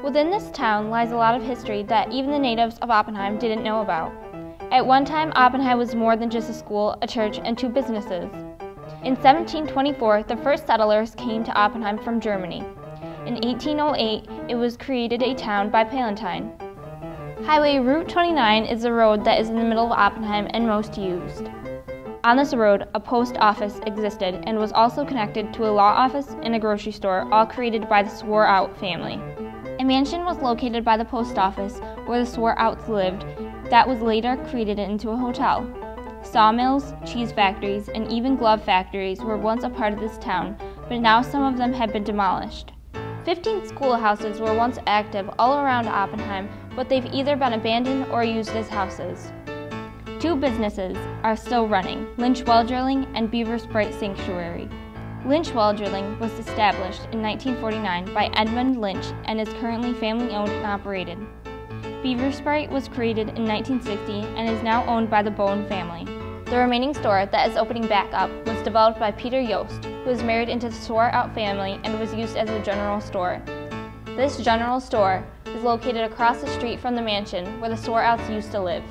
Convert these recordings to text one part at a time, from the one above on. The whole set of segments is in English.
Within this town lies a lot of history that even the natives of Oppenheim didn't know about. At one time, Oppenheim was more than just a school, a church, and two businesses. In 1724, the first settlers came to Oppenheim from Germany. In 1808, it was created a town by Palatine. Highway Route 29 is a road that is in the middle of Oppenheim and most used. On this road, a post office existed and was also connected to a law office and a grocery store, all created by the Swore-Out family. A mansion was located by the post office where the Swore-Outs lived that was later created into a hotel. Sawmills, cheese factories, and even glove factories were once a part of this town, but now some of them have been demolished. 15 schoolhouses were once active all around Oppenheim, but they've either been abandoned or used as houses. Two businesses are still running, Lynch Well Drilling and Beaver Sprite Sanctuary. Lynch Well Drilling was established in 1949 by Edmund Lynch and is currently family-owned and operated. Beaver Sprite was created in 1960 and is now owned by the Bone family. The remaining store that is opening back up was developed by Peter Yost, who was married into the Swore-Out family and was used as a general store. This general store is located across the street from the mansion where the Swore-Outs used to live.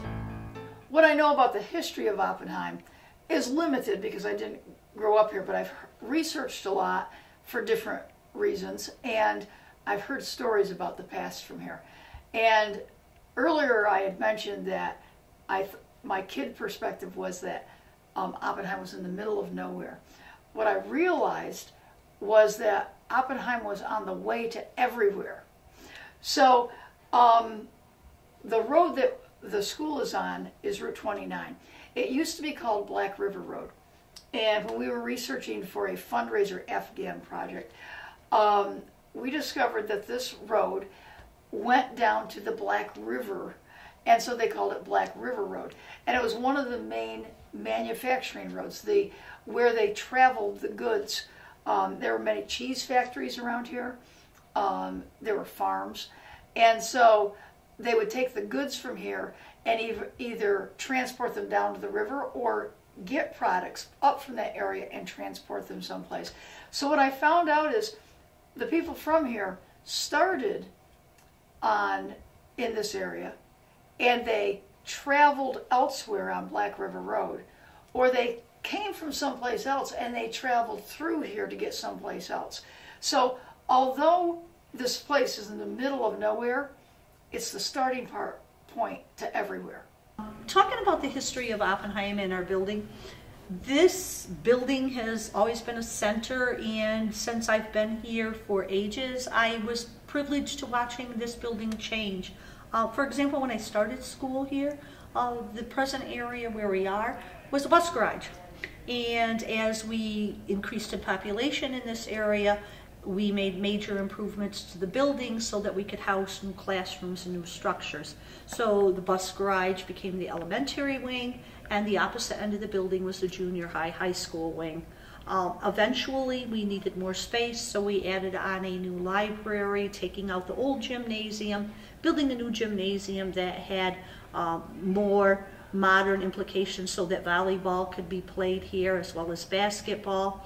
What I know about the history of Oppenheim is limited because I didn't grow up here, but I've researched a lot for different reasons, and I've heard stories about the past from here. And earlier I had mentioned that my kid perspective was that Oppenheim was in the middle of nowhere. What I realized was that Oppenheim was on the way to everywhere. So the road that the school is on is Route 29. It used to be called Black River Road. And when we were researching for a fundraiser Afghan project, we discovered that this road went down to the Black River, and so they called it Black River Road. And it was one of the main manufacturing roads, where they traveled the goods. There were many cheese factories around here. There were farms. And so they would take the goods from here and either transport them down to the river or get products up from that area and transport them someplace. So what I found out is the people from here started in this area, and they traveled elsewhere on Black River Road, or they came from someplace else and they traveled through here to get someplace else. So although this place is in the middle of nowhere, it's the starting point to everywhere. Talking about the history of Oppenheim and our building, this building has always been a center, and since I've been here for ages, I was privileged to watching this building change. For example, when I started school here, the present area where we are was a bus garage. And as we increased in population in this area, we made major improvements to the building so that we could house new classrooms and new structures. So the bus garage became the elementary wing, and the opposite end of the building was the junior high school wing. Eventually, we needed more space, so we added on a new library, taking out the old gymnasium, building a new gymnasium that had more modern implications so that volleyball could be played here as well as basketball.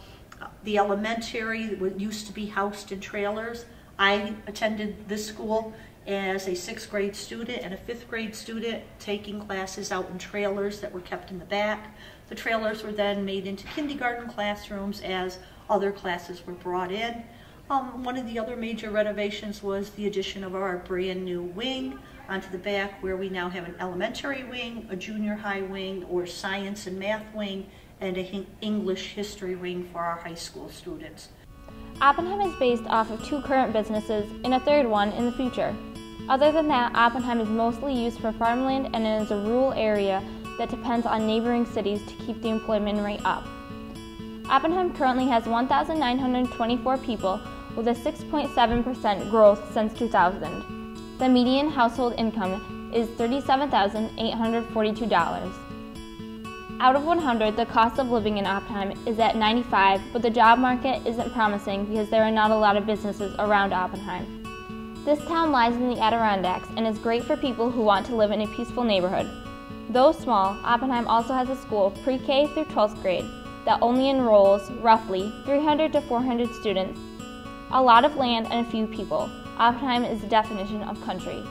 The elementary used to be housed in trailers. I attended this school as a 6th grade student and a 5th grade student, taking classes out in trailers that were kept in the back. The trailers were then made into kindergarten classrooms as other classes were brought in. One of the other major renovations was the addition of our brand new wing onto the back, where we now have an elementary wing, a junior high wing, or science and math wing, and an English history wing for our high school students. Oppenheim is based off of 2 current businesses and a 3rd one in the future. Other than that, Oppenheim is mostly used for farmland and is a rural area that depends on neighboring cities to keep the employment rate up. Oppenheim currently has 1,924 people with a 6.7% growth since 2000. The median household income is $37,842. Out of 100, the cost of living in Oppenheim is at 95, but the job market isn't promising because there are not a lot of businesses around Oppenheim. This town lies in the Adirondacks and is great for people who want to live in a peaceful neighborhood. Though small, Oppenheim also has a school pre-K through 12th grade that only enrolls roughly 300 to 400 students, a lot of land, and a few people. Oppenheim is the definition of country.